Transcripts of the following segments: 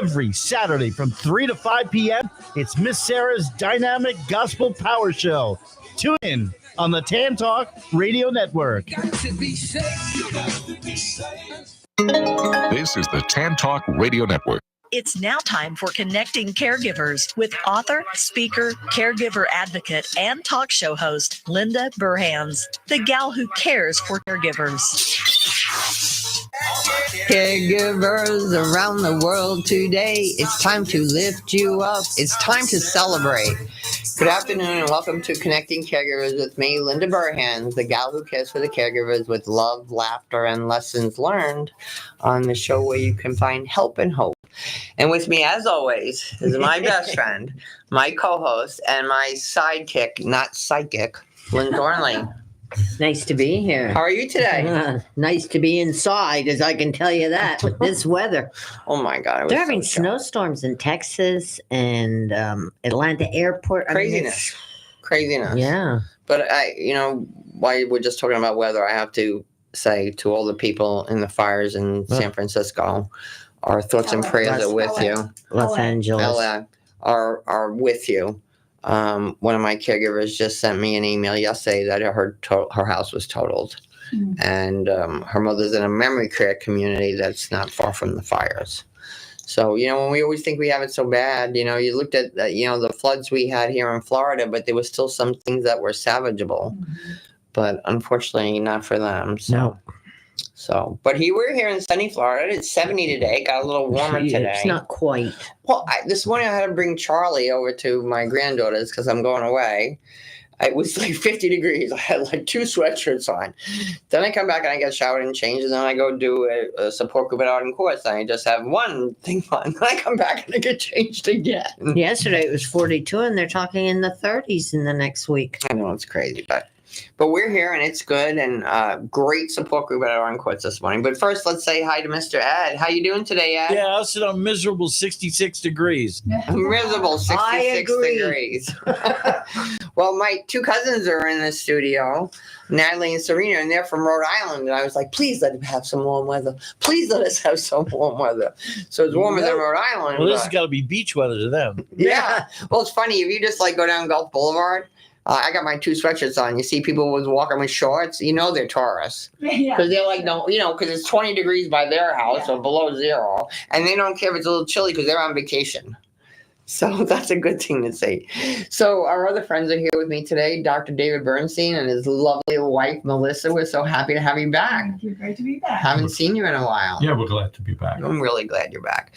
Every Saturday from 3 to 5 p.m., it's Miss Sarah's Dynamic Gospel Power Show. Tune in on the Tan Talk Radio Network. This is the Tan Talk Radio Network. It's now time for Connecting Caregivers with author, speaker, caregiver advocate, and talk show host Linda Burhans, the gal who cares for caregivers. Caregivers around the world today, it's time to lift you up. It's time to celebrate. Good afternoon and welcome to Connecting Caregivers with me, Linda Burhans, the gal who cares for the caregivers with love, laughter, and lessons learned on the show where you can find help and hope. And with me, as always, is my best friend, my co-host, and my sidekick, not psychic, Lynn Thornley. Nice to be here. How are you today? Nice to be inside, as I can tell you that, with this weather. Oh, my God. They're having snowstorms in Texas and Atlanta Airport. Craziness. Yeah. But, while we're just talking about weather, I have to say to all the people in the fires in San Francisco, our thoughts and prayers are with you. Los Angeles. LA are with you. One of my caregivers just sent me an email yesterday that her house was totaled. And her mother's in a memory care community that's not far from the fires. So, when we always think we have it so bad, you looked at, the floods we had here in Florida, but there was still some things that were salvageable. But unfortunately, not for them. No. But we're here in sunny Florida. It's 70 today. Got a little warmer today. It's not quite. Well, this morning I had to bring Charlie over to my granddaughter's because I'm going away. It was like 50 degrees. I had like 2 sweatshirts on. Then I come back and I get showered and changed, and then I go do a support group at Arden Courts, and I just have one thing on. Then I come back and I get changed again. Yesterday it was 42, and they're talking in the 30s in the next week. I know, it's crazy, but we're here and it's good, and great support group at Arden Courts this morning. But first, let's say hi to Mr. Ed. How you doing today, Ed? Yeah, I'll sit on miserable 66 degrees. Miserable 66 degrees. Well, my 2 cousins are in the studio, Natalie and Serena, and they're from Rhode Island. And I was like, please let them have some warm weather. Please let us have some warm weather. So it's warmer than Rhode Island. Well, this has got to be beach weather to them. Yeah. Well, it's funny. If you just go down Gulf Boulevard, I got my 2 sweatshirts on. You see people walking with shorts, they're tourists. Yeah. Because they're like, no, because it's 20 degrees by their house or below zero. And they don't care if it's a little chilly because they're on vacation. So that's a good thing to say. So our other friends are here with me today, Dr. David Bernstein and his lovely wife, Melissa. We're so happy to have you back. Thank you. Great to be back. Haven't seen you in a while. Yeah, we're glad to be back. I'm really glad you're back.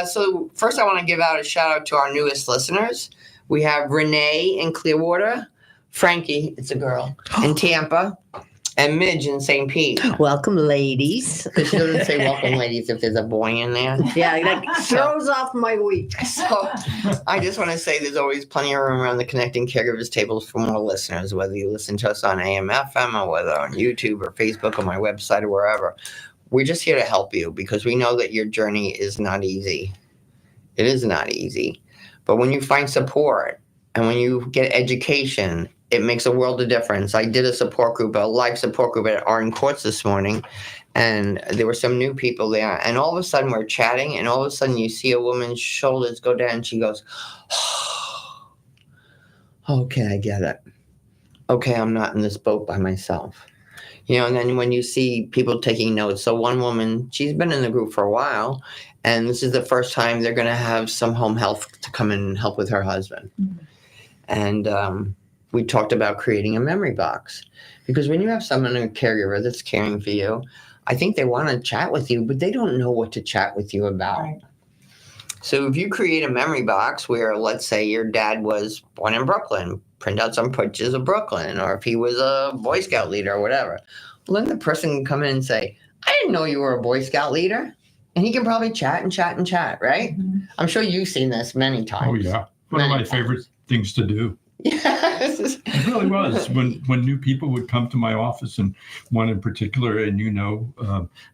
So first I want to give out a shout out to our newest listeners. We have Renee in Clearwater, Frankie, it's a girl, in Tampa, and Midge in St. Pete. Welcome, ladies. Because she doesn't say welcome, ladies, if there's a boy in there. Yeah, that throws off my week. So I just want to say there's always plenty of room around the Connecting Caregivers tables for more listeners, whether you listen to us on AM/FM or whether on YouTube or Facebook or my website or wherever. We're just here to help you because we know that your journey is not easy. It is not easy. But when you find support and when you get education, it makes a world of difference. I did a live support group at Arden Courts this morning, and there were some new people there. And all of a sudden we're chatting, and all of a sudden you see a woman's shoulders go down, and she goes, oh, okay, I get it. Okay, I'm not in this boat by myself. And then when you see people taking notes. So one woman, she's been in the group for a while, and this is the first time they're going to have some home health to come in and help with her husband. Mm-hmm. And we talked about creating a memory box. Because when you have someone, a caregiver that's caring for you, I think they want to chat with you, but they don't know what to chat with you about. Right. So if you create a memory box where, let's say, your dad was born in Brooklyn, print out some pictures of Brooklyn, or if he was a Boy Scout leader or whatever, well, then the person can come in and say, I didn't know you were a Boy Scout leader. And he can probably chat and chat and chat, right? Mm-hmm. I'm sure you've seen this many times. Oh, yeah. One of my favorite things to do. Yes. It really was. When new people would come to my office, and one in particular, and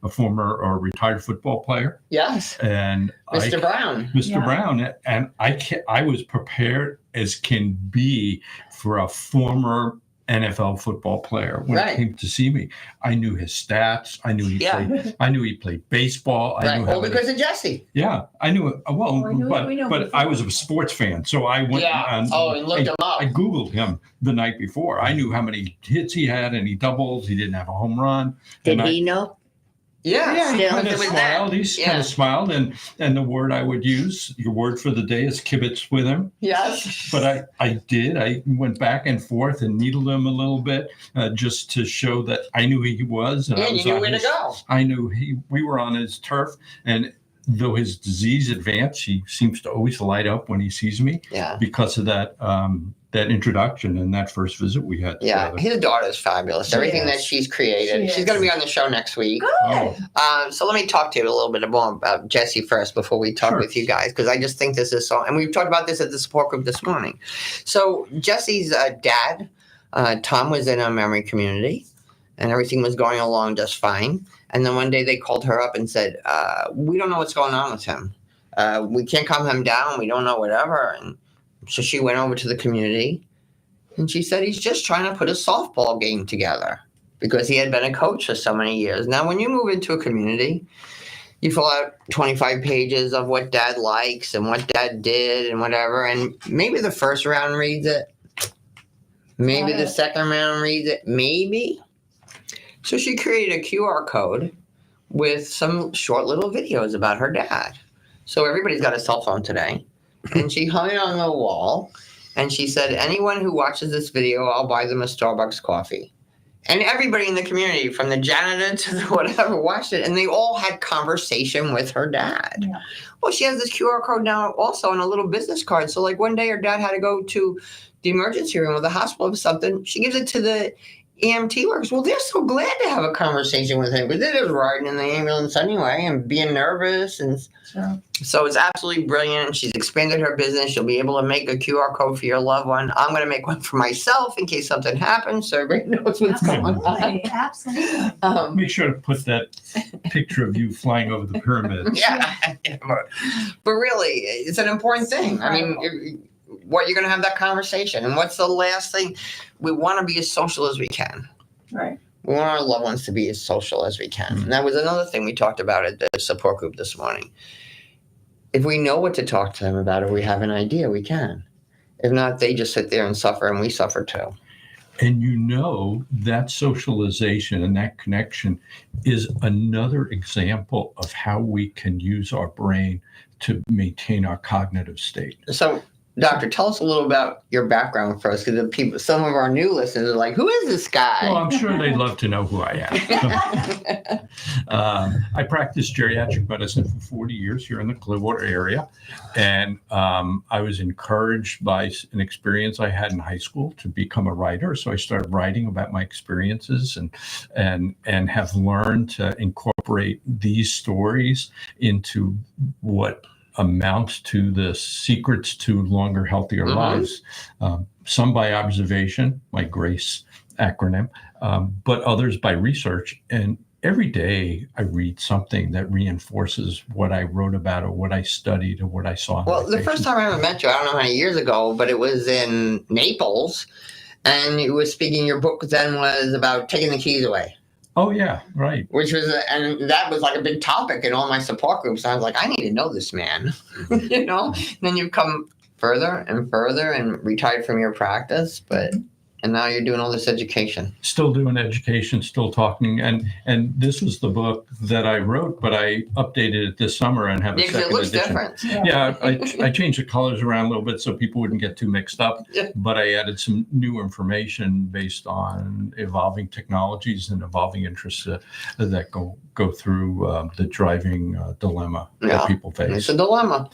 a former or retired football player. Yes. And Mr. Brown. Mr. Brown. And I was prepared as can be for a former NFL football player when Right. he came to see me. I knew his stats. I knew he played baseball. I knew All because of Jesse. Yeah, I knew it. Well, We knew but before. I was a sports fan, so I went And looked him up. I Googled him the night before. I knew how many hits he had, and he doubles. He didn't have a home run. Did And he know? Yeah. he Still, kind it of was smiled. that. He's Yeah. kind of smiled, and the word I would use, your word for the day, is kibitz with him. Yes. But I did. I went back and forth and needled him a little bit, just to show that I knew who he was. And I And was you knew on where to his- go. I knew we were on his turf, and though his disease advanced, he seems to always light up when he sees me Yeah. because of that introduction and that first visit we had Yeah. together. His daughter's fabulous. She Everything is. that she's created. She She's is. going to be on the show next week. Oh, So let me talk to you a little bit more about Jesse first before we talk Sure. with you guys, because I just think this is so, and we've talked about this at the support group this morning. So Jesse's dad, Tom, was in a memory community and everything was going along just fine. And then one day they called her up and said, we don't know what's going on with him. We can't calm him down. We don't know whatever. And so she went over to the community and she said, he's just trying to put a softball game together, because he had been a coach for so many years. Now, when you move into a community, you fill out 25 pages of what dad likes and what dad did and whatever. And maybe the first round reads it. Maybe the second round reads it. Maybe. So she created a QR code with some short little videos about her dad. So everybody's got a cell phone today. And she hung it on the wall. And she said, anyone who watches this video, I'll buy them a Starbucks coffee. And everybody in the community, from the janitor to the whatever, watched it. And they all had conversation with her dad. Yeah. Well, she has this QR code now also on a little business card. So like one day her dad had to go to the emergency room or the hospital or something. She gives it to the EMT workers. Well, they're so glad to have a conversation with him, because they're just riding in the ambulance anyway and being nervous. And Sure. so it's absolutely brilliant. She's expanded her business. She'll be able to make a QR code for your loved one. I'm going to make one for myself in case something happens, so everybody knows what's going on. Absolutely. Absolutely. make sure to put that picture of you flying over the pyramid. Yeah, but really, it's an important thing. I mean, what you're going to have that conversation, and what's the last thing? We want to be as social as we can. Right. We want our loved ones to be as social as we can. And that was another thing we talked about at the support group this morning. If we know what to talk to them about, if we have an idea, we can. If not, they just sit there and suffer, and we suffer too. And that socialization and that connection is another example of how we can use our brain to maintain our cognitive state. So, Doctor, tell us a little about your background first, because the people, some of our new listeners are like, "Who is this guy?" Well, I'm sure they'd love to know who I am. I practiced geriatric medicine for 40 years here in the Clearwater area, and I was encouraged by an experience I had in high school to become a writer. So I started writing about my experiences and have learned to incorporate these stories into what amounts to the secrets to longer, healthier lives. Some by observation, my GRACE acronym, but others by research. And every day I read something that reinforces what I wrote about or what I studied or what I saw. Well, the first time I ever met you, I don't know how many years ago, but it was in Naples, and you were speaking. Your book then was about taking the keys away. Oh, yeah, right. Which was, and that was like a big topic in all my support groups. I was like, I need to know this man, you know? And then you've come further and further and retired from your practice, and now you're doing all this education. Still doing education, still talking. And this was the book that I wrote, but I updated it this summer and have a Because it second looks edition. different. Yeah, I changed the colors around a little bit so people wouldn't get too mixed up, Yeah. but I added some new information based on evolving technologies and evolving interests that go through the driving dilemma Yeah. that people face. It's a dilemma.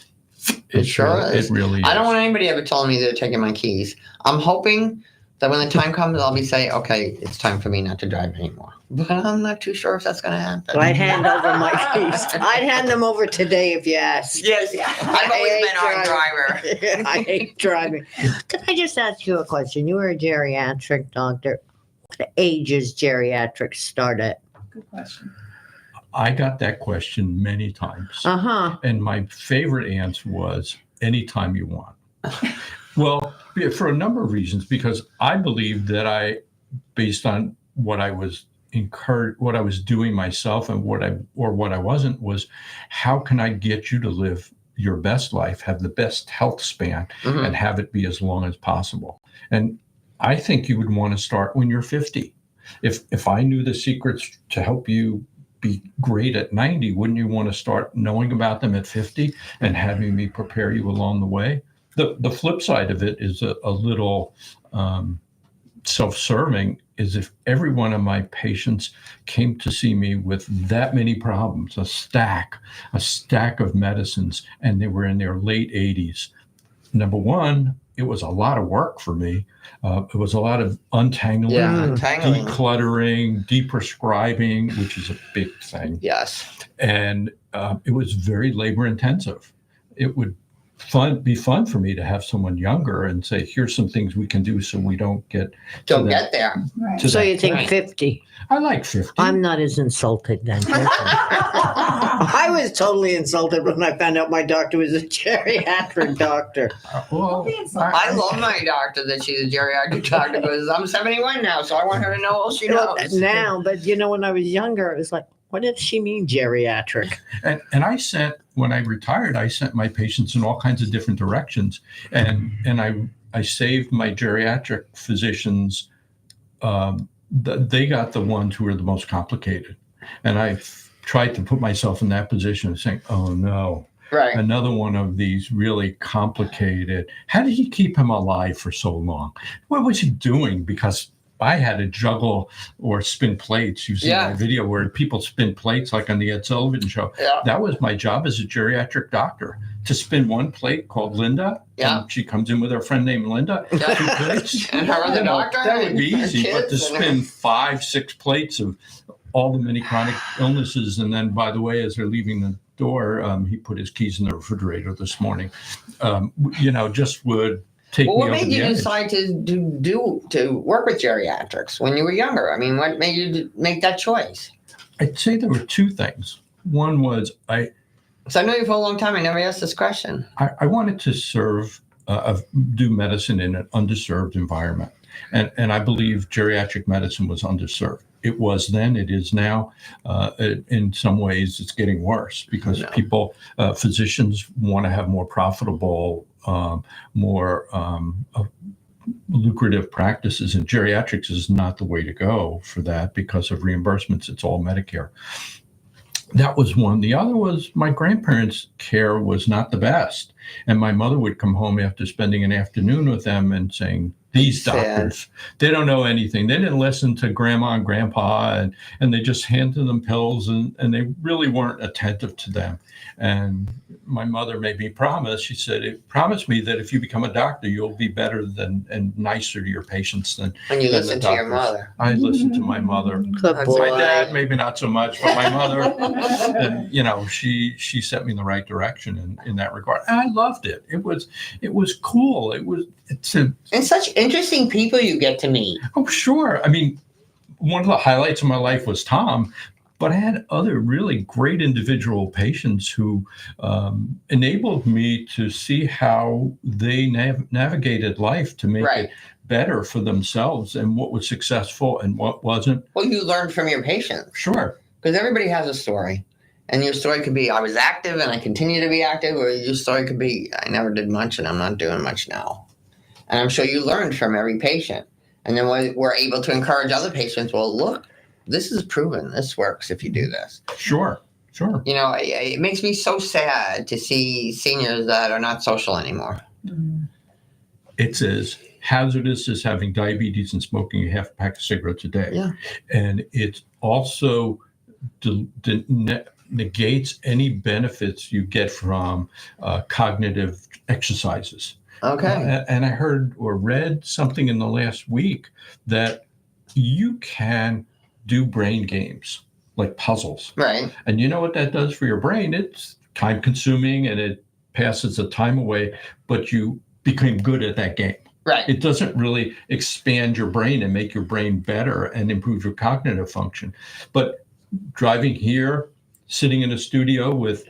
It sure is. It really is. I don't want anybody ever telling me they're taking my keys. I'm hoping that when the time comes, I'll be saying, okay, it's time for me not to drive anymore. But I'm not too sure if that's going to happen. I'd hand over my keys. I'd hand them over today if you ask. Yes, I've always been our driver. I hate driving. Can I just ask you a question? You were a geriatric doctor. What ages geriatrics start at? Good question. I got that question many times. Uh-huh. And my favorite answer was anytime you want. Well, for a number of reasons, because I believe that based on what I was what I was doing myself and what I wasn't, was how can I get you to live your best life, have the best health span, and have it be as long as possible. And I think you would want to start when you're 50. If I knew the secrets to help you be great at 90, wouldn't you want to start knowing about them at 50 and having me prepare you along the way? The flip side of it is a little self-serving, is if every one of my patients came to see me with that many problems, a stack of medicines, and they were in their late 80s. Number one, it was a lot of work for me. It was a lot of untangling, decluttering, deprescribing, which is a big thing. Yes. And it was very labor intensive. It would be fun for me to have someone younger and say, here's some things we can do so we don't get there. Right. So you think 50? I like 50. I'm not as insulted then. I was totally insulted when I found out my doctor was a geriatric doctor. I love my doctor that she's a geriatric doctor, because I'm 71 now, so I want her to know all she knows. Now, but when I was younger, it was like, what does she mean, geriatric? And when I retired, I sent my patients in all kinds of different directions. And I saved my geriatric physicians. They got the ones who were the most complicated. And I tried to put myself in that position of saying, oh no, right, another one of these really complicated. How did you keep him alive for so long? What was he doing? Because I had to juggle or spin plates. You see my video where people spin plates, like on the Ed Sullivan Show. Yeah. That was my job as a geriatric doctor, to spin one plate called Linda. Yeah. And she comes in with her friend named Linda. Yeah. 2 plates. And her other doctor. That would be easy, but to spin 5-6 plates of all the many chronic illnesses. And then, by the way, as they're leaving the door, he put his keys in the refrigerator this morning. Just would take me over the edge. What made you decide to work with geriatrics when you were younger? I mean, what made you make that choice? I'd say there were 2 things. One was So I know you for a long time. I never asked this question. I wanted to do medicine in an underserved environment. And I believe geriatric medicine was underserved. It was then, it is now. In some ways, it's getting worse because physicians want to have more profitable, more lucrative practices. And geriatrics is not the way to go for that because of reimbursements. It's all Medicare. That was one. The other was my grandparents' care was not the best. And my mother would come home after spending an afternoon with them and saying, these doctors, they don't know anything. They didn't listen to grandma and grandpa, and they just handed them pills, and they really weren't attentive to them. And my mother made me promise. She said, promise me that if you become a doctor, you'll be better and nicer to your patients than And you listen to your mother. I listened to my mother. Good boy. My dad, maybe not so much, but my mother, and she set me in the right direction in that regard. And I loved it. It was cool. And such interesting people you get to meet. Oh, sure. I mean, one of the highlights of my life was Tom, but I had other really great individual patients who enabled me to see how they navigated life to make it better for themselves, and what was successful and what wasn't. Well, you learned from your patients. Sure. Because everybody has a story. And your story could be, I was active and I continue to be active, or your story could be, I never did much and I'm not doing much now. And I'm sure you learned from every patient. And then we're able to encourage other patients, well, look, this is proven. This works if you do this. Sure. It makes me so sad to see seniors that are not social anymore. It's as hazardous as having diabetes and smoking a half pack of cigarettes a day. Yeah. And it also negates any benefits you get from cognitive exercises. Okay. And I heard or read something in the last week that you can do brain games like puzzles. Right. And you know what that does for your brain? It's time consuming and it passes the time away, but you become good at that game. Right. It doesn't really expand your brain and make your brain better and improve your cognitive function. But driving here, sitting in a studio with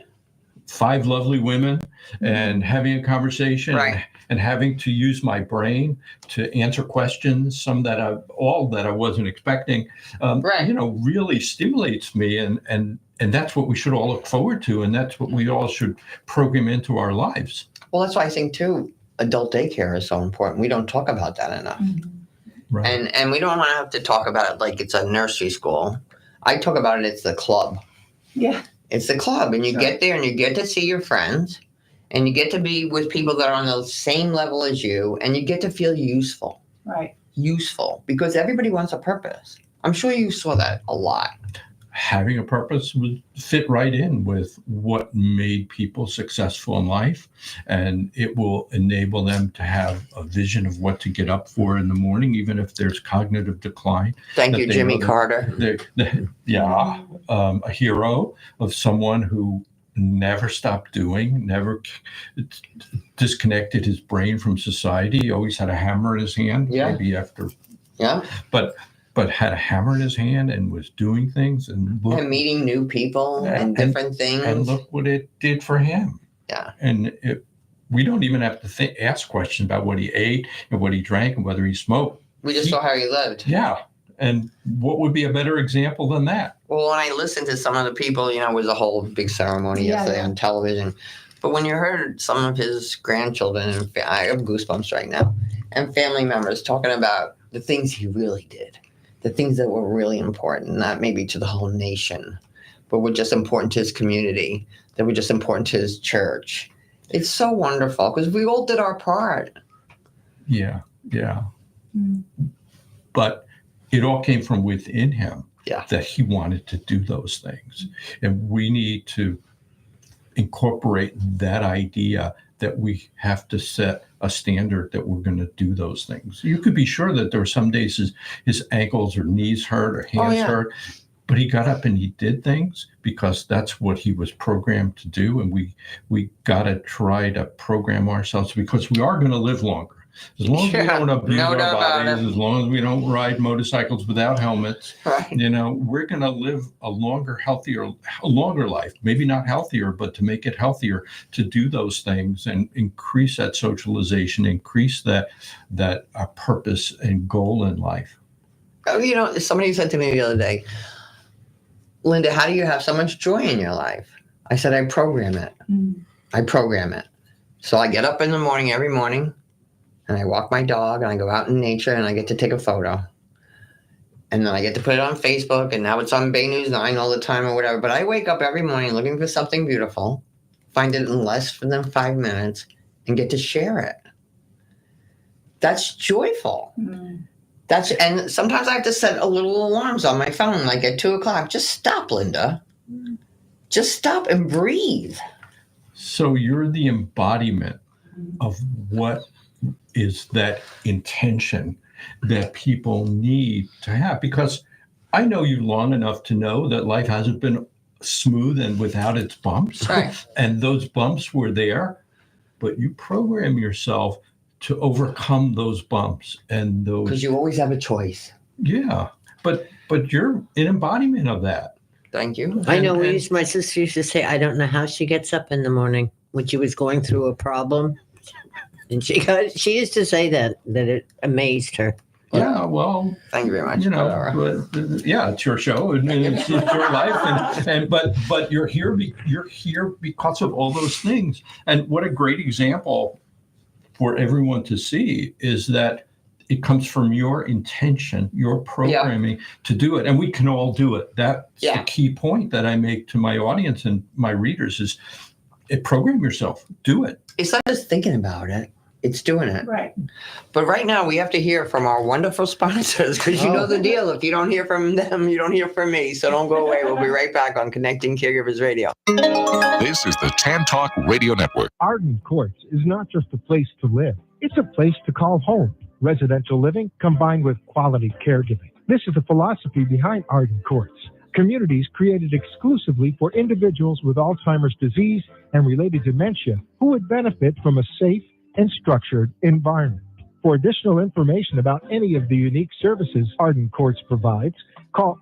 5 lovely women and having a conversation Right. and having to use my brain to answer questions, some that I wasn't expecting, Right. really stimulates me. And that's what we should all look forward to. And that's what we all should program into our lives. Well, that's why I think too, adult daycare is so important. We don't talk about that enough. Right. And we don't want to have to talk about it like it's a nursery school. I talk about it, it's the club. Yeah. It's the club, and you get there and you get to see your friends, and you get to be with people that are on the same level as you, and you get to feel useful. Right. Useful, because everybody wants a purpose. I'm sure you saw that a lot. Having a purpose would fit right in with what made people successful in life, and it will enable them to have a vision of what to get up for in the morning, even if there's cognitive decline. Thank you, Jimmy Carter. A hero of someone who never stopped doing, never disconnected his brain from society. He always had a hammer in his hand, maybe after. Yeah. But had a hammer in his hand and was doing things and meeting new people and different things. And look what it did for him. Yeah. And we don't even have to ask questions about what he ate and what he drank and whether he smoked. We just saw how he lived. Yeah. And what would be a better example than that? Well, when I listened to some of the people, it was a whole big ceremony yesterday on television. But when you heard some of his grandchildren, and I have goosebumps right now, and family members talking about the things he really did, the things that were really important, not maybe to the whole nation, but were just important to his community, that were just important to his church. It's so wonderful because we all did our part. Yeah. But it all came from within him that he wanted to do those things. And we need to incorporate that idea that we have to set a standard that we're going to do those things. You could be sure that there were some days his ankles or knees hurt or hands hurt, but he got up and he did things because that's what he was programmed to do. And we got to try to program ourselves because we are going to live longer. As long as we don't abuse our bodies, as long as we don't ride motorcycles without helmets, we're going to live a longer life. Maybe not healthier, but to make it healthier, to do those things and increase that socialization, increase that purpose and goal in life. Somebody said to me the other day, Linda, how do you have so much joy in your life? I said, I program it. I program it. So I get up in the morning every morning, and I walk my dog, and I go out in nature, and I get to take a photo. And then I get to put it on Facebook, and now it's on Bay News 9 all the time or whatever. But I wake up every morning looking for something beautiful, find it in less than 5 minutes, and get to share it. That's joyful. And sometimes I have to set a little alarms on my phone, like at 2:00. Just stop, Linda. Just stop and breathe. So you're the embodiment of what is that intention that people need to have, because I know you long enough to know that life hasn't been smooth and without its bumps. Right. And those bumps were there, but you program yourself to overcome those bumps and those. Because you always have a choice. Yeah, but you're an embodiment of that. Thank you. I know. My sister used to say, I don't know how she gets up in the morning when she was going through a problem. And she used to say that it amazed her. Yeah, well, thank you very much. It's your show and it's your life, but you're here because of all those things. And what a great example for everyone to see is that it comes from your intention, your programming to do it, and we can all do it. That's the key point that I make to my audience and my readers is, program yourself, do it. It's not just thinking about it. It's doing it. Right. But right now we have to hear from our wonderful sponsors because you know the deal. If you don't hear from them, you don't hear from me. So don't go away. We'll be right back on Connecting Caregivers Radio. This is the Tan Talk Radio Network. Arden Courts is not just a place to live. It's a place to call home. Residential living combined with quality caregiving. This is the philosophy behind Arden Courts. Communities created exclusively for individuals with Alzheimer's disease and related dementia who would benefit from a safe and structured environment. For additional information about any of the unique services Arden Courts provides, call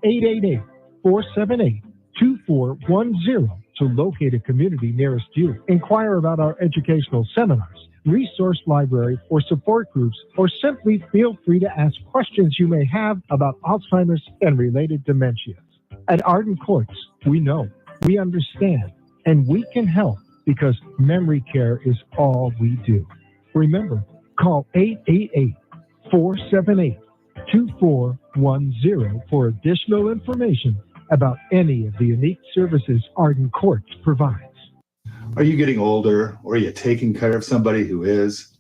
888-478-2410. So locate a community nearest you. Inquire about our educational seminars, resource library, or support groups, or simply feel free to ask questions you may have about Alzheimer's and related dementias. At Arden Courts, we know, we understand, and we can help because memory care is all we do. Remember, call 888-478-2410 for additional information about any of the unique services Arden Courts provides. Are you getting older, or are you taking care of somebody who is?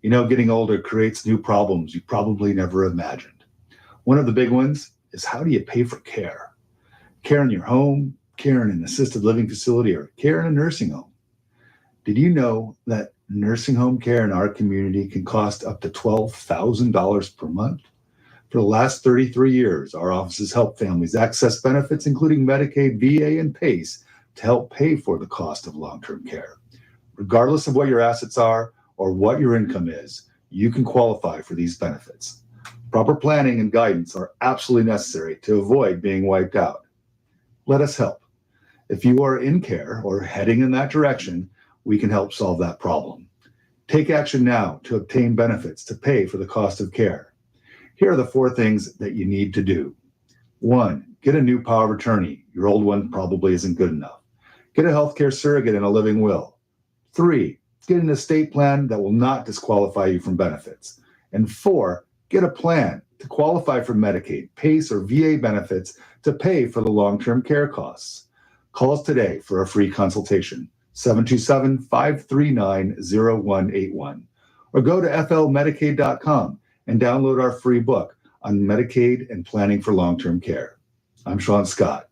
You know, getting older creates new problems you probably never imagined. One of the big ones is, how do you pay for care? Care in your home, care in an assisted living facility, or care in a nursing home. Did you know that nursing home care in our community can cost up to $12,000 per month? For the last 33 years, our office has helped families access benefits, including Medicaid, VA, and PACE, to help pay for the cost of long-term care. Regardless of what your assets are or what your income is, you can qualify for these benefits. Proper planning and guidance are absolutely necessary to avoid being wiped out. Let us help. If you are in care or heading in that direction, we can help solve that problem. Take action now to obtain benefits to pay for the cost of care. Here are the 4 things that you need to do. 1, get a new power of attorney. Your old one probably isn't good enough. Get a healthcare surrogate and a living will. 3, get an estate plan that will not disqualify you from benefits. And 4, get a plan to qualify for Medicaid, PACE, or VA benefits to pay for the long-term care costs. Call us today for a free consultation, 727-539-0181, or go to flmedicaid.com and download our free book on Medicaid and planning for long-term care. I'm Sean Scott.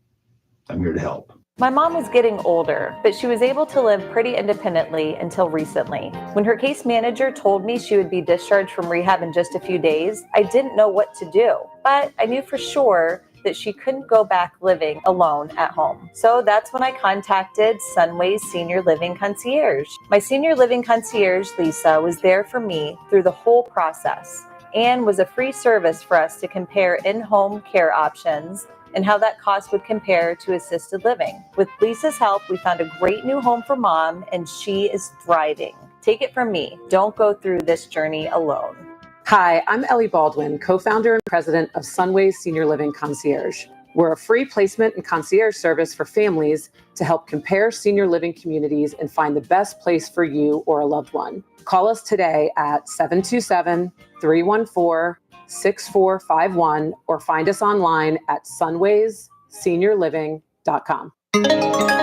I'm here to help. My mom was getting older, but she was able to live pretty independently until recently. When her case manager told me she would be discharged from rehab in just a few days, I didn't know what to do. But I knew for sure that she couldn't go back living alone at home. So that's when I contacted Sunway's Senior Living Concierge. My Senior Living Concierge, Lisa, was there for me through the whole process and was a free service for us to compare in-home care options and how that cost would compare to assisted living. With Lisa's help, we found a great new home for Mom, and she is thriving. Take it from me, don't go through this journey alone. Hi, I'm Ellie Baldwin, co-founder and president of Sunway's Senior Living Concierge. We're a free placement and concierge service for families to help compare senior living communities and find the best place for you or a loved one. Call us today at 727-314-6451 or find us online at sunwaysseniorliving.com.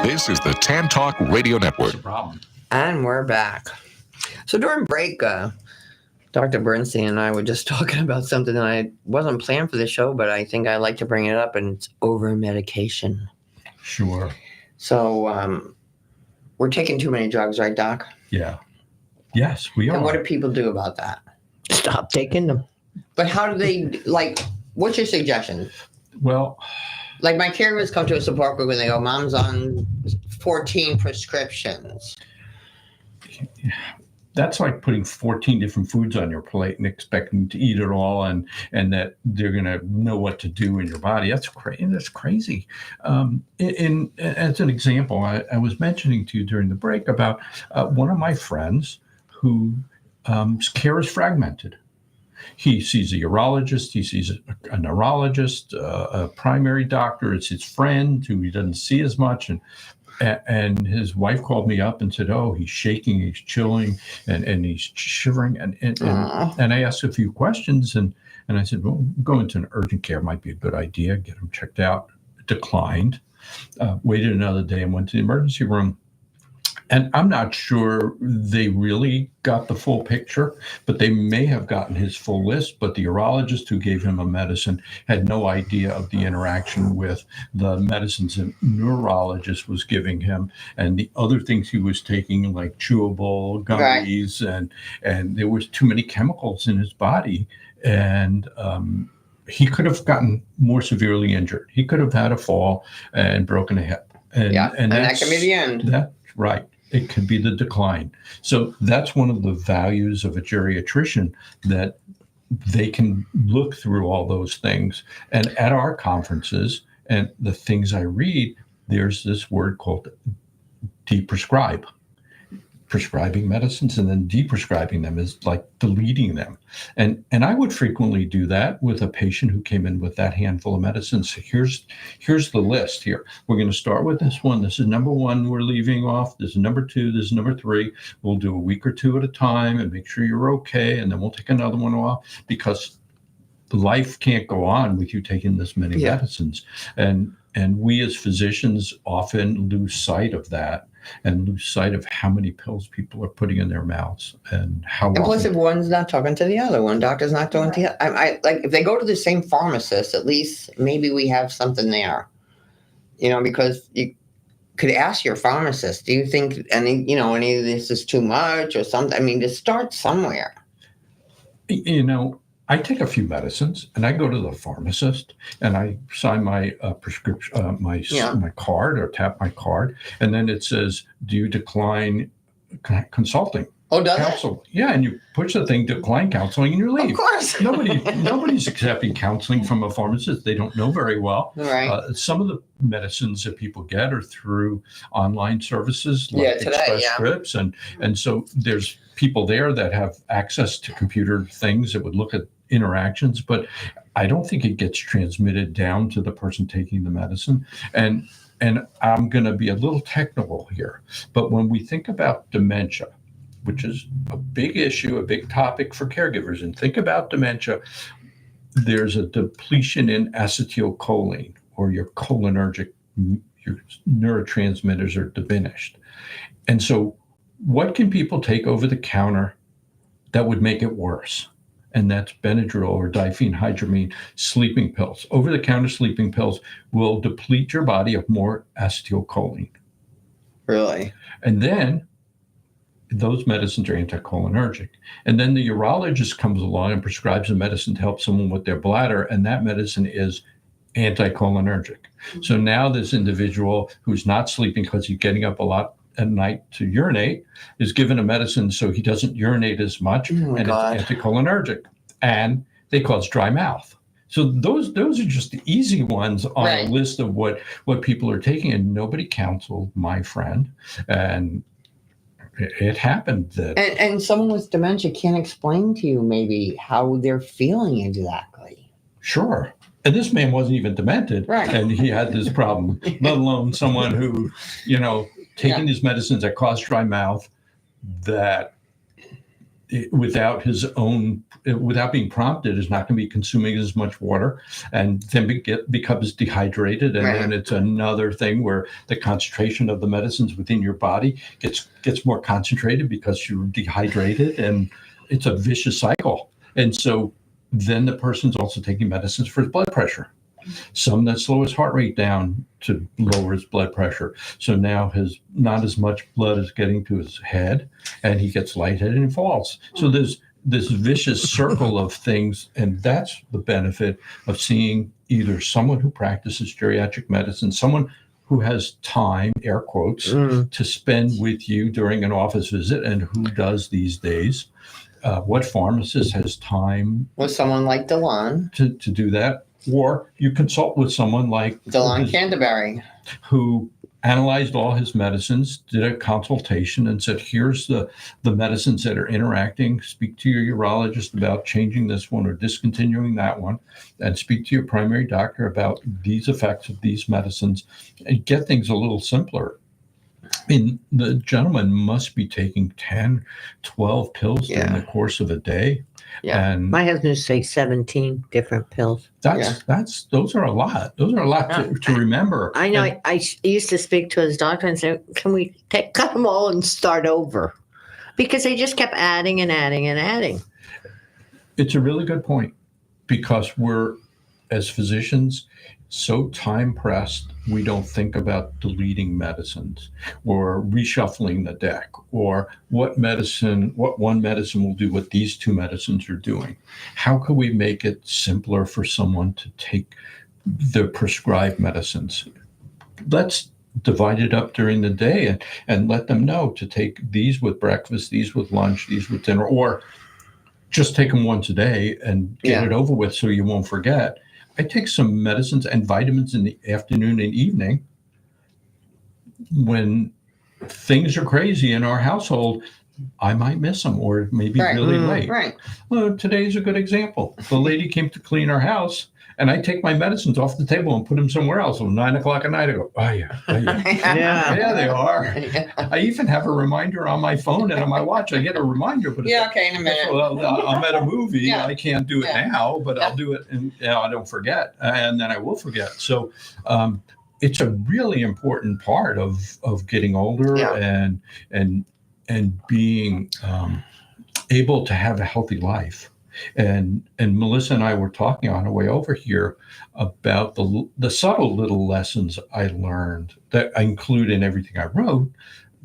This is the Tan Talk Radio Network. And we're back. So during break, Dr. Bernstein and I were just talking about something that I wasn't planned for the show, but I think I like to bring it up, and it's over-medication. Sure. So we're taking too many drugs, right, Doc? Yeah. Yes, we are. And what do people do about that? Stop taking them. But how do they, like, what's your suggestion? Well, like my caregivers come to a support group and they go, Mom's on 14 prescriptions. That's like putting 14 different foods on your plate and expecting to eat it all, and that they're going to know what to do in your body. That's crazy. As an example, I was mentioning to you during the break about one of my friends whose care is fragmented. He sees a urologist, he sees a neurologist, a primary doctor. It's his friend who he doesn't see as much, and his wife called me up and said, "Oh, he's shaking, he's chilling, and he's shivering." And I asked a few questions, and I said, "Well, going to an urgent care might be a good idea. Get him checked out." Declined. Waited another day and went to the emergency room. And I'm not sure they really got the full picture, but they may have gotten his full list. But the urologist who gave him a medicine had no idea of the interaction with the medicines a neurologist was giving him, and the other things he was taking, like chewable gummies, right. and there was too many chemicals in his body, and he could have gotten more severely injured. He could have had a fall and broken a hip, and that can be the end. That's right. It could be the decline. So that's one of the values of a geriatrician, that they can look through all those things. And at our conferences and the things I read, there's this word called deprescribe. Prescribing medicines and then deprescribing them is like deleting them. And I would frequently do that with a patient who came in with that handful of medicines. Here's the list here. We're going to start with this one. This is number one we're leaving off. This is number two. This is number three. We'll do a week or two at a time and make sure you're okay. And then we'll take another one off, because life can't go on with you taking this many medicines. And we as physicians often lose sight of that, and lose sight of how many pills people are putting in their mouths and how. And plus, if one's not talking to the other one, doctor's not talking to the other. I like if they go to the same pharmacist, at least maybe we have something there, because you could ask your pharmacist, do you think any of this is too much or something? I mean, to start somewhere. I take a few medicines and I go to the pharmacist and I sign my prescription, my card, or tap my card. And then it says, do you decline consulting? Oh, does counsel? Yeah. And you push the thing, decline counseling, and you leave. Of course. Nobody's accepting counseling from a pharmacist they don't know very well. Right. Some of the medicines that people get are through online services like Express Scripts. And so there's people there that have access to computer things that would look at interactions, but I don't think it gets transmitted down to the person taking the medicine. And I'm going to be a little technical here, but when we think about dementia, which is a big issue, a big topic for caregivers, and think about dementia, there's a depletion in acetylcholine, or your cholinergic, your neurotransmitters are diminished. And so what can people take over the counter that would make it worse? And that's Benadryl or diphenhydramine sleeping pills. Over-the-counter sleeping pills will deplete your body of more acetylcholine. Really? And then those medicines are anticholinergic. And then the urologist comes along and prescribes a medicine to help someone with their bladder, and that medicine is anticholinergic. So now this individual who's not sleeping because he's getting up a lot at night to urinate is given a medicine so he doesn't urinate as much, and it's anticholinergic, and they cause dry mouth. So those are just the easy ones on a list of what people are taking, and nobody counseled my friend, and it happened that. And someone with dementia can't explain to you maybe how they're feeling exactly. Sure. And this man wasn't even demented, and he had this problem, let alone someone who, taking these medicines that cause dry mouth, that without being prompted is not going to be consuming as much water, and then becomes dehydrated. And then it's another thing where the concentration of the medicines within your body gets more concentrated because you're dehydrated, and it's a vicious cycle. And so then the person's also taking medicines for his blood pressure. Some that slow his heart rate down to lower his blood pressure. So now not as much blood is getting to his head, and he gets lightheaded and falls. So there's this vicious circle of things, and that's the benefit of seeing either someone who practices geriatric medicine, someone who has time, air quotes, to spend with you during an office visit, and who does these days. What pharmacist has time? With someone like Delon. To do that. Or you consult with someone like Delon Canterbury, who analyzed all his medicines, did a consultation, and said, here's the medicines that are interacting. Speak to your urologist about changing this one or discontinuing that one, and speak to your primary doctor about these effects of these medicines, and get things a little simpler. I mean, the gentleman must be taking 10, 12 pills during the course of a day. Yeah. And my husband used to say 17 different pills. Those are a lot. Those are a lot to remember. I know. And I used to speak to his doctor and say, can we cut them all and start over? Because they just kept adding and adding and adding. It's a really good point, because we're, as physicians, so time pressed, we don't think about deleting medicines or reshuffling the deck, or what one medicine will do what these two medicines are doing. How can we make it simpler for someone to take the prescribed medicines? Let's divide it up during the day and let them know to take these with breakfast, these with lunch, these with dinner, or just take them once a day and get it over with so you won't forget. I take some medicines and vitamins in the afternoon and evening, when things are crazy in our household, I might miss them or it may be really late. Right. Well, today's a good example. The lady came to clean our house, and I take my medicines off the table and put them somewhere else. 9 o'clock at night, I go, oh yeah. Yeah, they are. I even have a reminder on my phone and on my watch. I get a reminder, but it's Okay, in a minute. well, I'm at a movie. Yeah. I can't do it now, but I'll do it, and I don't forget, and then I will forget. So it's a really important part of getting older and being able to have a healthy life. And Melissa and I were talking on our way over here about the subtle little lessons I learned that I include in everything I wrote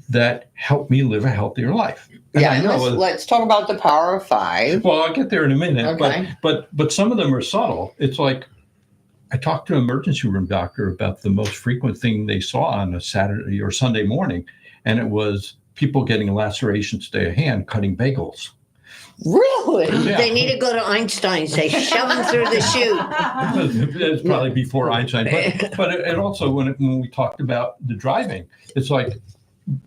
that helped me live a healthier life. And I know, let's talk about the power of 5. well, I'll get there in a minute, Okay. but some of them are subtle. It's like I talked to an emergency room doctor about the most frequent thing they saw on a Saturday or Sunday morning, and it was people getting lacerations to their hand cutting bagels. Really? Yeah. They need to go to Einstein, say, shove them through the chute. It's probably before Einstein, but it also when we talked about the driving, it's like,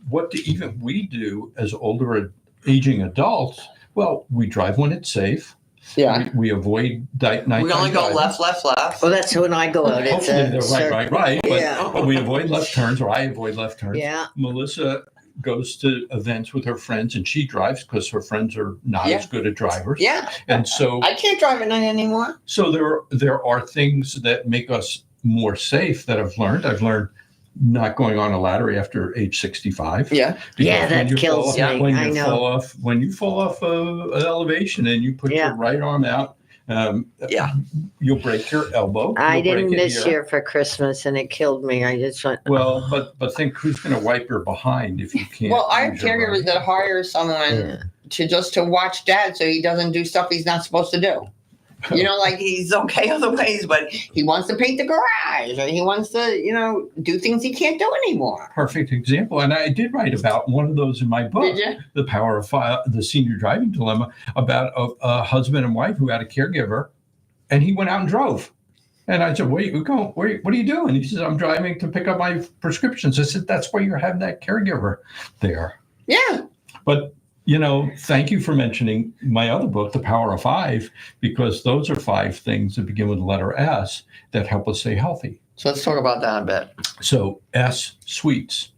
what do even we do as older aging adults? Well, we drive when it's safe. Yeah. We avoid nighttime We only go driving. left. Well, that's when I go out. It's Hopefully they're right. Yeah. But we avoid left turns, or I avoid left turns. Yeah. Melissa goes to events with her friends, and she drives because her friends are not as good at drivers. Yeah. And so I can't drive at night anymore. So there are things that make us more safe that I've learned. I've learned not going on a ladder after age 65. Yeah. Yeah, that kills me. I know. When you fall off an elevation and you put your right arm out, you'll break your elbow. I didn't this year for Christmas, and it killed me. I just went. Well, but think who's going to wipe your behind if you can't? Well, I have caregivers that hire someone to watch Dad so he doesn't do stuff he's not supposed to do. You know, like he's okay other ways, but he wants to paint the garage or he wants to, do things he can't do anymore. Perfect example. And I did write about one of those in my book, Did you? The Power of the Senior Driving Dilemma, about a husband and wife who had a caregiver, and he went out and drove. And I said, where are you going? What are you doing? He says, I'm driving to pick up my prescriptions. I said, that's why you're having that caregiver there. Yeah. But thank you for mentioning my other book, The Power of 5, because those are 5 things that begin with the letter S that help us stay healthy. So let's talk about that a bit. So S, sweets.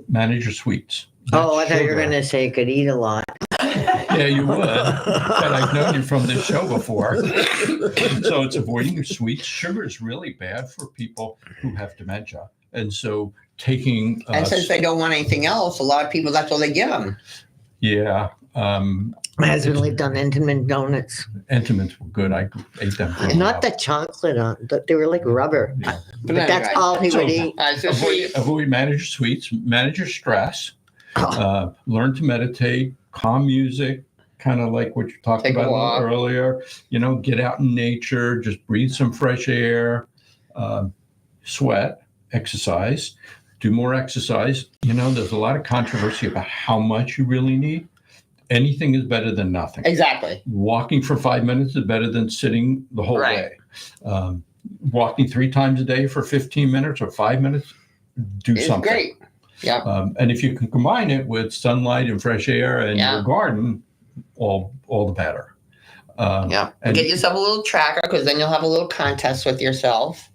Manage your sweets. Oh, I thought you were going to say could eat a lot. Yeah, you would. But I've known you from this show before. So it's avoiding sweets. Sugar is really bad for people who have dementia. And so taking... and since they don't want anything else, a lot of people, that's all they give them. Yeah. My husband lived on Entenmann donuts. Entenmann's were good. I ate them. Not the chocolate on, they were like rubber. Yeah. But that's all he would eat. Avoid manage your sweets, manage your stress, learn to meditate, calm music, kind of like what you talked about a little earlier. Get out in nature, just breathe some fresh air, sweat, exercise. Do more exercise. There's a lot of controversy about how much you really need. Anything is better than nothing. Exactly. Walking for 5 minutes is better than sitting the whole day. Walking 3 times a day for 15 minutes or 5 minutes, do something. Great. Yeah. And if you can combine it with sunlight and fresh air and your garden, all the better. And get yourself a little tracker, because then you'll have a little contest with yourself.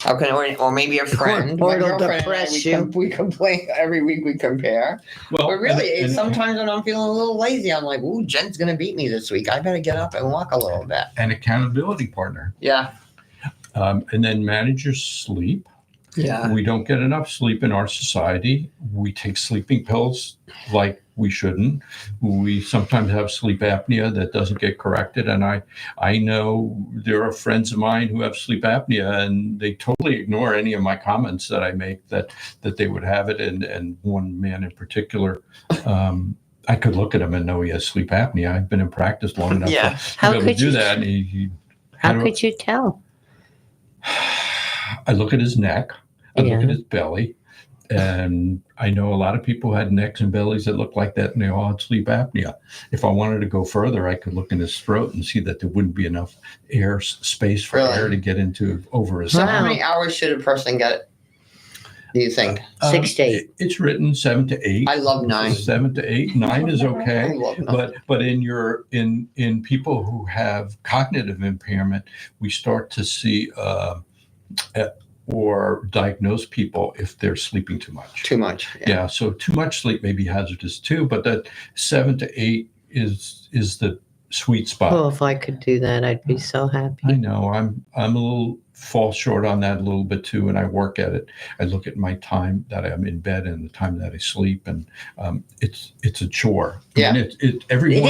Or maybe a friend. Or it'll depress you. We complain every week. We compare. Well, but really, sometimes when I'm feeling a little lazy, I'm like, "Ooh, Jen's going to beat me this week. I better get up and walk a little bit." An accountability partner. Yeah. And then manage your sleep. Yeah. We don't get enough sleep in our society. We take sleeping pills like we shouldn't. We sometimes have sleep apnea that doesn't get corrected. And I know there are friends of mine who have sleep apnea, and they totally ignore any of my comments that I make that they would have it. And one man in particular, I could look at him and know he has sleep apnea. I've been in practice long enough to be able to do that. And how could you tell? I look at his neck. I look at his belly. And I know a lot of people had necks and bellies that looked like that, and they all had sleep apnea. If I wanted to go further, I could look in his throat and see that there wouldn't be enough space for air to get into over his So how many hours should a person get Do you think? 6 to 8. It's written 7 to 8. I love 9. 7 to 8. 9 is I okay. love 9. But in people who have cognitive impairment, we start to see or diagnose people if they're sleeping too much. Too much. Yeah. So too much sleep may be hazardous too, but that 7 to 8 is the sweet spot. Oh, if I could do that, I'd be so happy. I know I'm a little fall short on that a little bit too, and I work at it. I look at my time that I'm in bed and the time that I sleep, and it's a chore. Yeah, every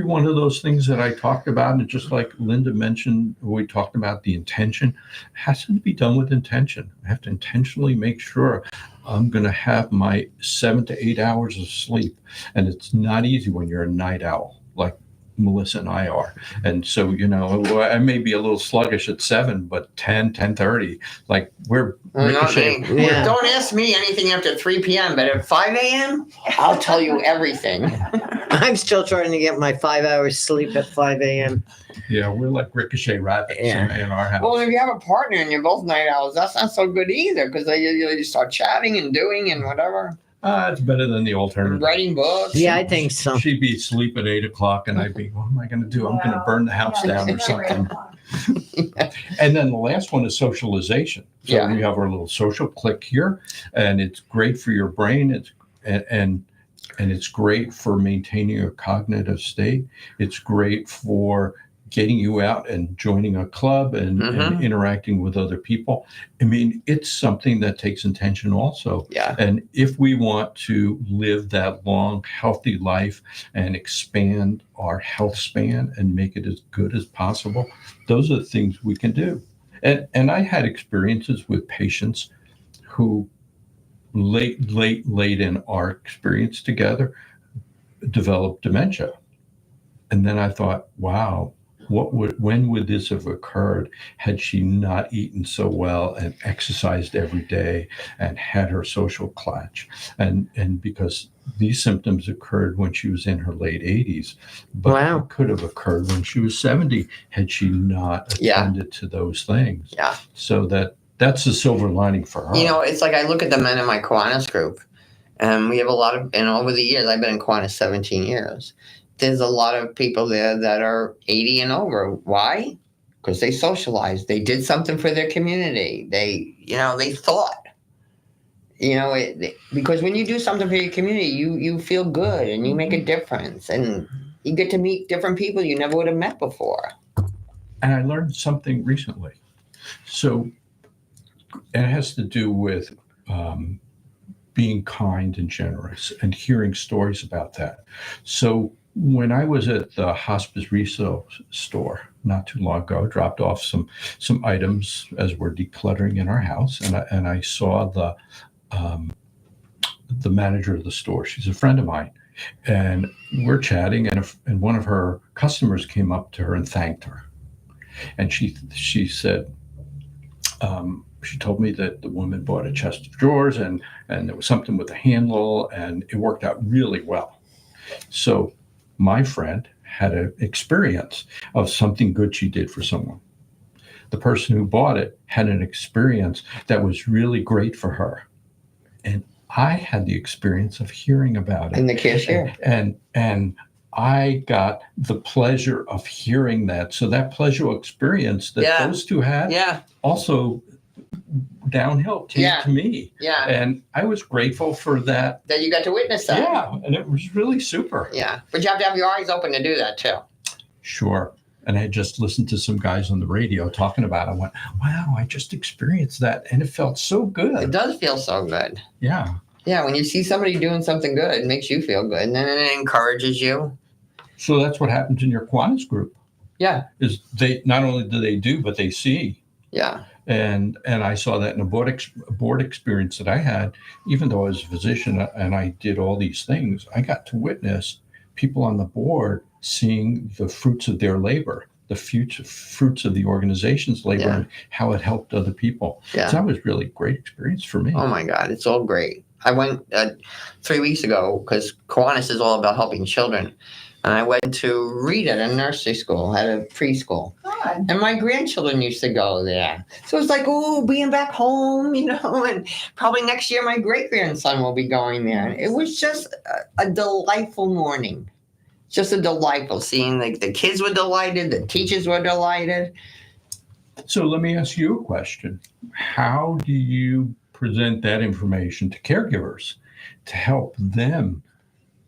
one of those things that I talked about, and just like Linda mentioned, we talked about the intention, has to be done with intention. I have to intentionally make sure I'm going to have my 7 to 8 hours of sleep, and it's not easy when you're a night owl like Melissa and I are. And so, I may be a little sluggish at 7, but 10:30, like we're ricochet. Yeah. Don't ask me anything after 3 p.m., but at 5 a.m., I'll tell you everything. I'm still trying to get my 5 hours sleep at 5 a.m. Yeah, we're like ricochet rabbits in our house. Well, if you have a partner and you're both night owls, that's not so good either, because you start chatting and doing and whatever. It's better than the alternative. Writing books. Yeah, I think so. She'd be asleep at 8 o'clock, and I'd be, what am I going to do? I'm going to burn the house down or something. And then the last one is socialization. So we have our little social click here, and it's great for your brain. And it's great for maintaining a cognitive state. It's great for getting you out and joining a club and interacting with other people. I mean, it's something that takes intention also. Yeah. And if we want to live that long, healthy life and expand our health span and make it as good as possible, those are the things we can do. And I had experiences with patients who late in our experience together developed dementia. And then I thought, wow, when would this have occurred had she not eaten so well and exercised every day and had her social clutch? And because these symptoms occurred when she was in her late 80s, but it could have occurred when she was 70 had she not attended to those things. Yeah. So that's the silver lining for her. It's like I look at the men in my Kiwanis group, and we have a lot of, and over the years, I've been in Kiwanis 17 years. There's a lot of people there that are 80 and over. Why? Because they socialized. They did something for their community. They thought. Because when you do something for your community, you feel good and you make a difference, and you get to meet different people you never would have met before. And I learned something recently. So it has to do with being kind and generous and hearing stories about that. So when I was at the hospice resale store not too long ago, I dropped off some items as we're decluttering in our house, and I saw the manager of the store. She's a friend of mine, and we're chatting, and one of her customers came up to her and thanked her, and she said. She told me that the woman bought a chest of drawers and there was something with the handle, and it worked out really well. So my friend had an experience of something good she did for someone. The person who bought it had an experience that was really great for her. And I had the experience of hearing about it. And the cashier. And I got the pleasure of hearing that. So that pleasurable experience that those two had also downhill to me. Yeah. And I was grateful for that. That you got to witness that. Yeah. And it was really super. Yeah. But you have to have your eyes open to do that too. Sure. And I had just listened to some guys on the radio talking about it. I went, wow, I just experienced that. And it felt so good. It does feel so good. Yeah. Yeah. When you see somebody doing something good, it makes you feel good. And then it encourages you. So that's what happens in your Kiwanis group. Yeah. Is they not only do they do, but they see. Yeah. And I saw that in a board experience that I had, even though I was a physician and I did all these things, I got to witness people on the board seeing the fruits of their labor, the future fruits of the organization's labor, and how it helped other people. Yeah. So that was really a great experience for me. Oh my God, it's all great. I went 3 weeks ago because Kiwanis is all about helping children. And I went to read at a nursery school, at a preschool. fun. And my grandchildren used to go there. So it's like, oh, being back home, and probably next year my great-grandson will be going there. And it was just a delightful morning. Just a delightful seeing the kids were delighted, the teachers were delighted. So let me ask you a question. How do you present that information to caregivers to help them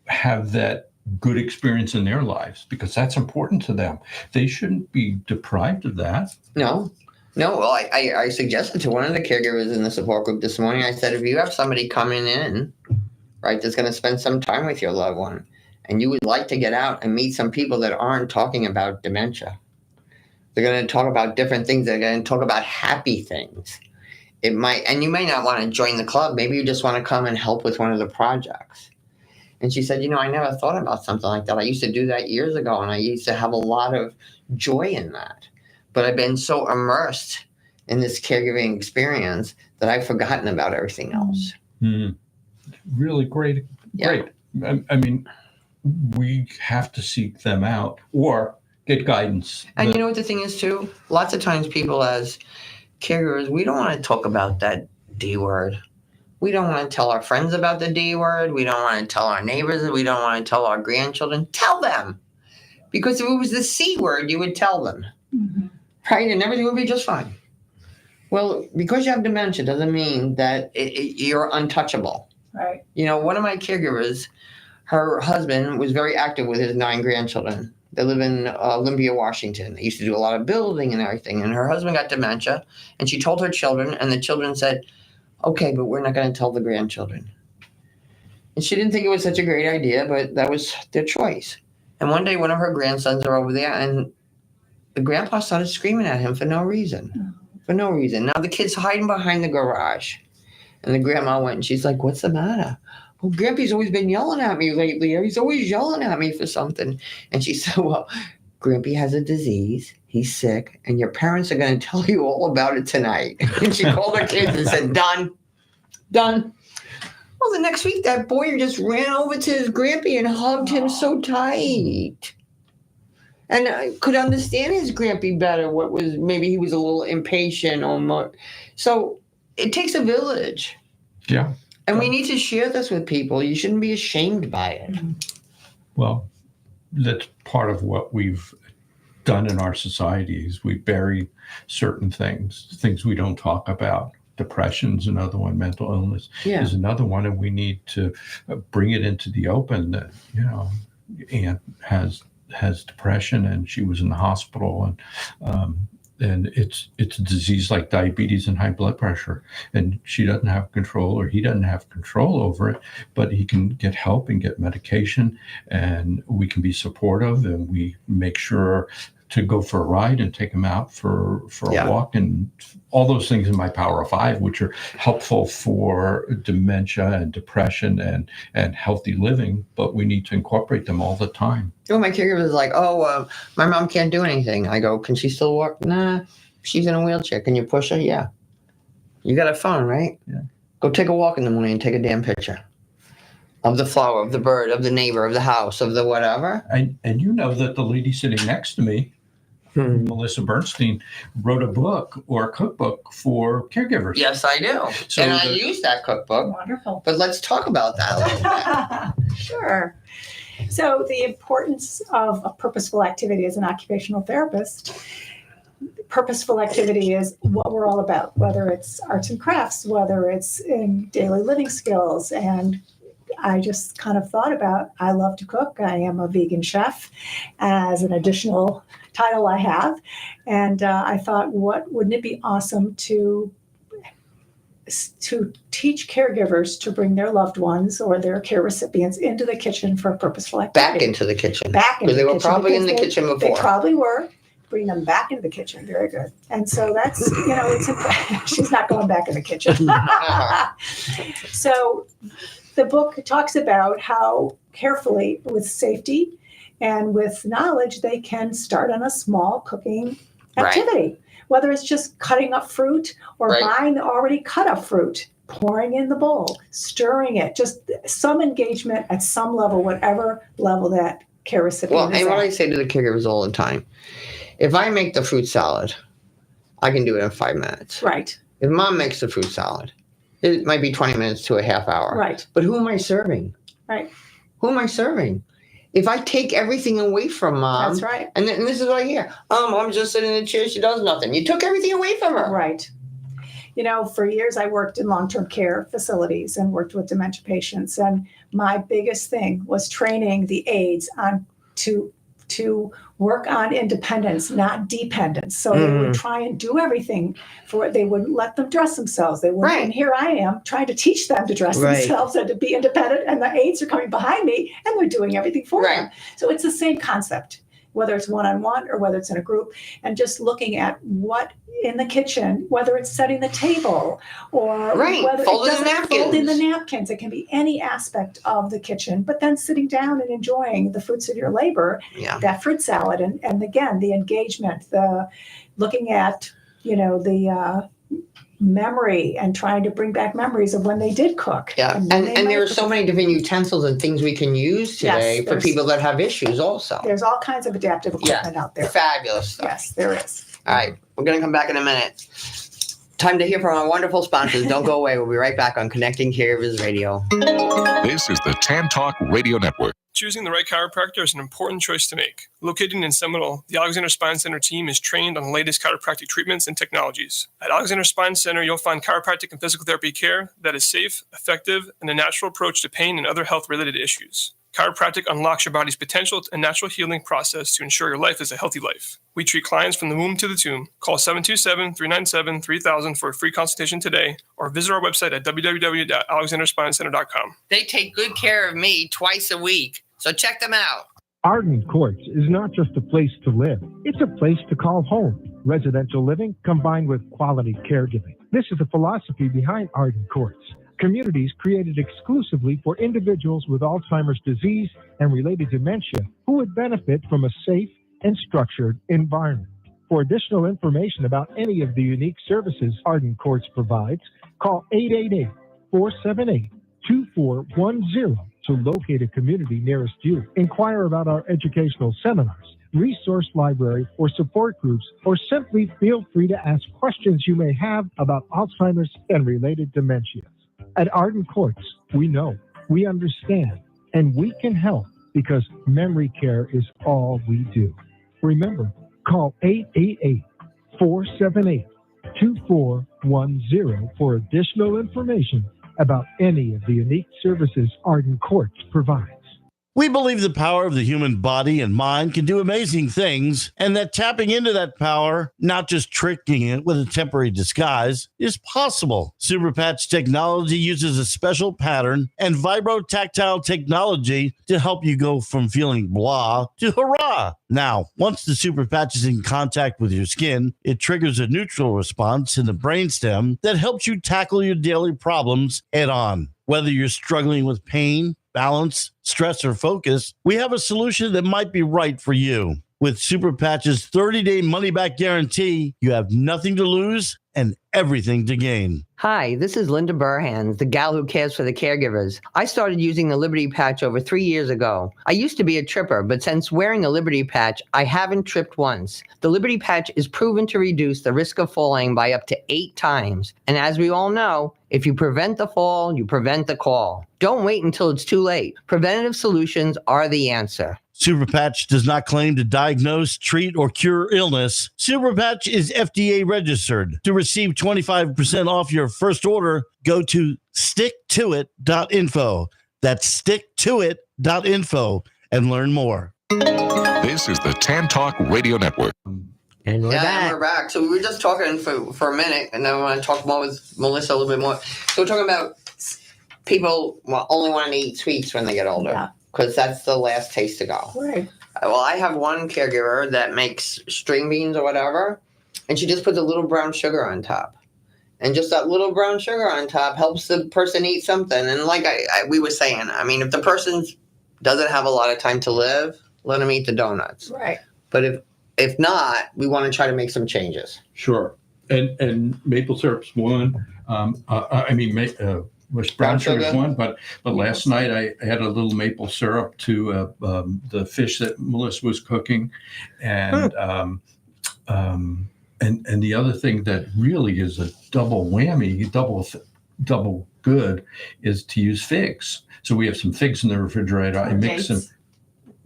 have that good experience in their lives? Because that's important to them. They shouldn't be deprived of that. No. Well, I suggested to one of the caregivers in the support group this morning, I said, if you have somebody coming in, right, that's going to spend some time with your loved one, and you would like to get out and meet some people that aren't talking about dementia. They're going to talk about different things. They're going to talk about happy things. And you may not want to join the club. Maybe you just want to come and help with one of the projects. And she said, I never thought about something like that. I used to do that years ago, and I used to have a lot of joy in that. But I've been so immersed in this caregiving experience that I've forgotten about everything else. Really great. Yeah. Great. I mean, we have to seek them out or get guidance. And you know what the thing is, too? Lots of times people as caregivers, we don't want to talk about that D word. We don't want to tell our friends about the D word. We don't want to tell our neighbors. We don't want to tell our grandchildren. Tell them. Because if it was the C word, you would tell them. Mm-hmm. Right? And everything would be just fine. Well, because you have dementia doesn't mean that you're untouchable. Right. One of my caregivers, her husband was very active with his 9 grandchildren. They live in Olympia, Washington. They used to do a lot of building and everything. And her husband got dementia. And she told her children, and the children said, okay, but we're not going to tell the grandchildren. And she didn't think it was such a great idea, but that was their choice. And one day, one of her grandsons are over there, and the grandpa started screaming at him for no reason. For no reason. Now the kid's hiding behind the garage. And the grandma went, and she's like, what's the matter? Well, Grampy's always been yelling at me lately. He's always yelling at me for something. And she said, well, Grampy has a disease. He's sick. And your parents are going to tell you all about it tonight. And she called her kids and said, done. Well, the next week, that boy just ran over to his Grampy and hugged him so tight. And I could understand his Grampy better. Maybe he was a little impatient or more. So it takes a village. Yeah. And we need to share this with people. You shouldn't be ashamed by it. Well, that's part of what we've done in our societies. We bury certain things we don't talk about. Depression's another one, mental illness is another one, and we need to bring it into the open that, Aunt has depression and she was in the hospital, and it's a disease like diabetes and high blood pressure, and she doesn't have control, or he doesn't have control over it, but he can get help and get medication, and we can be supportive, and we make sure to go for a ride and take him out for a walk, and all those things in my Power of 5, which are helpful for dementia and depression and healthy living, but we need to incorporate them all the time. My caregiver was like, my mom can't do anything. I go, can she still walk? Nah, she's in a wheelchair. Can you push her? Yeah. You got a phone, right? Yeah. Go take a walk in the morning and take a damn picture of the flower, of the bird, of the neighbor, of the house, of the whatever. And that the lady sitting next to me, Melissa Bernstein, wrote a book or a cookbook for caregivers. Yes, I do. So and I use that cookbook. Wonderful. But let's talk about that a little bit. Sure. So the importance of a purposeful activity as an occupational therapist. Purposeful activity is what we're all about, whether it's arts and crafts, whether it's in daily living skills. And I just kind of thought about, I love to cook. I am a vegan chef as an additional title I have. And I thought, wouldn't it be awesome to teach caregivers to bring their loved ones or their care recipients into the kitchen for a purposeful activity. Back into the kitchen. Because they were probably in the kitchen before. They probably were. Bring them back into the kitchen. Very good. And so that's, she's not going back in the kitchen. So the book talks about how carefully, with safety and with knowledge, they can start on a small cooking activity. Right. Whether it's just cutting up fruit or buying the already cut up fruit, pouring in the bowl, stirring it, just some engagement at some level, whatever level that care recipient Well, is and what I at. say to the caregivers all the time, if I make the fruit salad, I can do it in 5 minutes. Right, If mom makes the fruit salad, it might be 20 minutes to a half hour. right, But who am I serving? right. Who am I serving? If I take everything away from mom, That's right. and this is what I hear. Mom's just sitting in the chair. She does nothing. You took everything away from her. Right. For years I worked in long-term care facilities and worked with dementia patients. And my biggest thing was training the aides on to work on independence, not dependence. So they would try and do everything for it. They wouldn't let them dress themselves. They wouldn't. Right. And here I am trying to teach them to dress Right. themselves and to be independent. And the aides are coming behind me and they're doing everything for Right. them. So it's the same concept, whether it's one-on-one or whether it's in a group, and just looking at what in the kitchen, whether it's setting the table or Right. whether Folding it the doesn't fold in the napkins. napkins. It can be any aspect of the kitchen, but then sitting down and enjoying the fruits of your labor, Yeah. that fruit salad. And again, the engagement, the looking at, the memory and trying to bring back memories of when they did cook. Yeah. when And they there might are so cook. many different utensils and things we can use today Yes, for there's- people that have issues also. There's all kinds of adaptive equipment out there. Fabulous stuff. Yes, there is. All right. We're going to come back in a minute. Time to hear from our wonderful sponsors. Don't go away. We'll be right back on Connecting Caregivers Radio. This is the Tan Talk Radio Network. Choosing the right chiropractor is an important choice to make. Located in Seminole, the Alexander Spine Center team is trained on the latest chiropractic treatments and technologies. At Alexander Spine Center, you'll find chiropractic and physical therapy care that is safe, effective, and a natural approach to pain and other health-related issues. Chiropractic unlocks your body's potential and natural healing process to ensure your life is a healthy life. We treat clients from the womb to the tomb. Call 727-397-3000 for a free consultation today, or visit our website at www.alexanderspinecenter.com. They take good care of me twice a week, so check them out. Arden Courts is not just a place to live. It's a place to call home. Residential living combined with quality caregiving. This is the philosophy behind Arden Courts. Communities created exclusively for individuals with Alzheimer's disease and related dementia who would benefit from a safe and structured environment. For additional information about any of the unique services Arden Courts provides, call 888-478-2410 to locate a community nearest you. Inquire about our educational seminars, resource library, or support groups, or simply feel free to ask questions you may have about Alzheimer's and related dementias. At Arden Courts, we know, we understand, and we can help because memory care is all we do. Remember, call 888-478-2410 for additional information about any of the unique services Arden Courts provides. We believe the power of the human body and mind can do amazing things, and that tapping into that power, not just tricking it with a temporary disguise, is possible. Superpatch technology uses a special pattern and vibrotactile technology to help you go from feeling blah to hurrah. Now, once the Superpatch is in contact with your skin, it triggers a neutral response in the brainstem that helps you tackle your daily problems head on. Whether you're struggling with pain, balance, stress, or focus, we have a solution that might be right for you. With Superpatch's 30-day money-back guarantee, you have nothing to lose and everything to gain. Hi, this is Linda Burhans, the gal who cares for the caregivers. I started using the Liberty Patch over 3 years ago. I used to be a tripper, but since wearing the Liberty Patch, I haven't tripped once. The Liberty Patch is proven to reduce the risk of falling by up to 8 times. And as we all know, if you prevent the fall, you prevent the call. Don't wait until it's too late. Preventative solutions are the answer. Superpatch does not claim to diagnose, treat, or cure illness. Superpatch is FDA registered. To receive 25% off your first order, go to sticktoit.info. That's sticktoit.info and learn more. This is the Tan Talk Radio Network. And we're back. We're back. So we were just talking for a minute, and then we want to talk more with Melissa a little bit more. So we're talking about people only want to eat sweets when they get older, because that's the last taste to go. Right. Well, I have one caregiver that makes string beans or whatever, and she just puts a little brown sugar on top. And just that little brown sugar on top helps the person eat something. And like we were saying, I mean, if the person doesn't have a lot of time to live, let them eat the donuts. Right. But if not, we want to try to make some changes. Sure. And maple syrup's one. brown sugar is one, but last night I had a little maple syrup to the fish that Melissa was cooking, and and the other thing that really is a double whammy, double good, is to use figs. So we have some figs in the refrigerator. I mix them.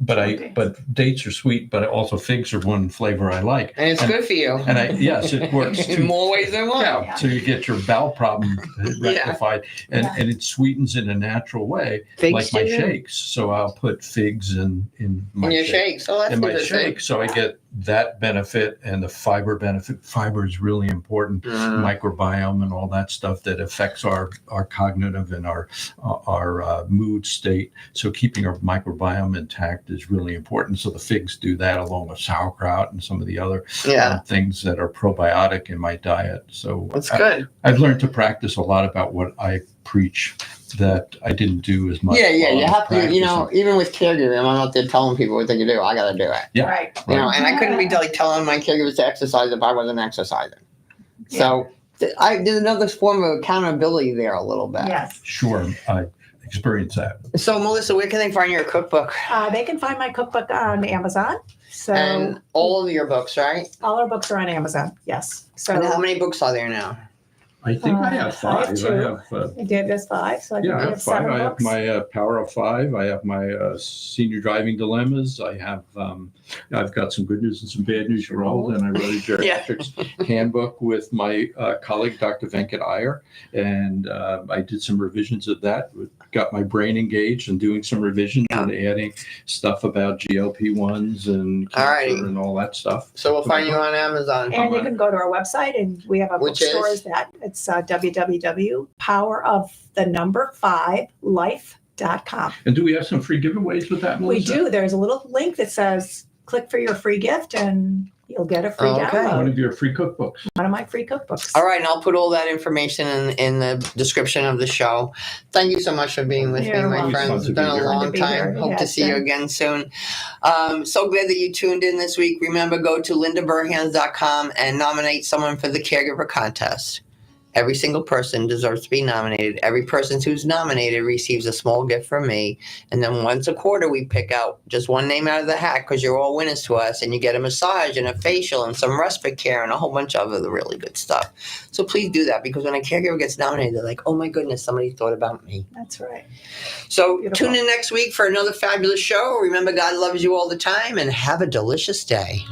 But dates are sweet, but also figs are one flavor I like. And it's good for you. And yes, it works in more ways than one. Yeah, so you get your bowel problem rectified, and it sweetens in a natural way, Figs like my do that? shakes. So I'll put figs in my your shakes. Oh, that's in my good. shake, so I get that benefit and the fiber benefit. Fiber is really important. Microbiome and all that stuff that affects our cognitive and our mood state. So keeping our microbiome intact is really important. So the figs do that, along with sauerkraut and some of the other things that are probiotic in my diet. So that's good. I've learned to practice a lot about what I preach that I didn't do as much. Yeah, you have to, even with caregiving, I'm out there telling people what they can do. I got to do it. Yeah. Right. And I couldn't be telling my caregivers to exercise if I wasn't exercising. So there's another form of accountability there a little bit. Yes. Sure. I experience that. So, Melissa, where can they find your cookbook? They can find my cookbook on Amazon. So And all of your books, right? all our books are on Amazon. Yes. So And how many books are there now? I think I have I have 5. two. David has 5. So I think I we have have 5. 7 I have books. my Power of 5. I have my Senior Driving Dilemmas. I have I've got some good news and some bad news for all. And I wrote a geriatrics handbook with my colleague, Dr. Venkat Iyer. And I did some revisions of that. Got my brain engaged and doing some revisions and adding stuff about GLP-1s and cancer and all that stuff. So we'll find you on Amazon. And you can go to our website, and we have a bookstore. It's www.powerofthe5life.com. And do we have some free giveaways with that, Melissa? We do. There's a little link that says click for your free gift, and you'll get a free download. One of your free cookbooks. One of my free cookbooks. All right, and I'll put all that information in the description of the show. Thank you so much for being with me, my friends. It's been a long time. Hope to see you again soon. So glad that you tuned in this week. Remember, go to lindaburhans.com and nominate someone for the Caregiver Contest. Every single person deserves to be nominated. Every person who's nominated receives a small gift from me. And then once a quarter, we pick out just one name out of the hat because you're all winners to us. And you get a massage and a facial and some respite care and a whole bunch of other really good stuff. So please do that, because when a caregiver gets nominated, they're like, oh my goodness, somebody thought about me. That's right. So tune in next week for another fabulous show. Remember, God loves you all the time, and have a delicious day.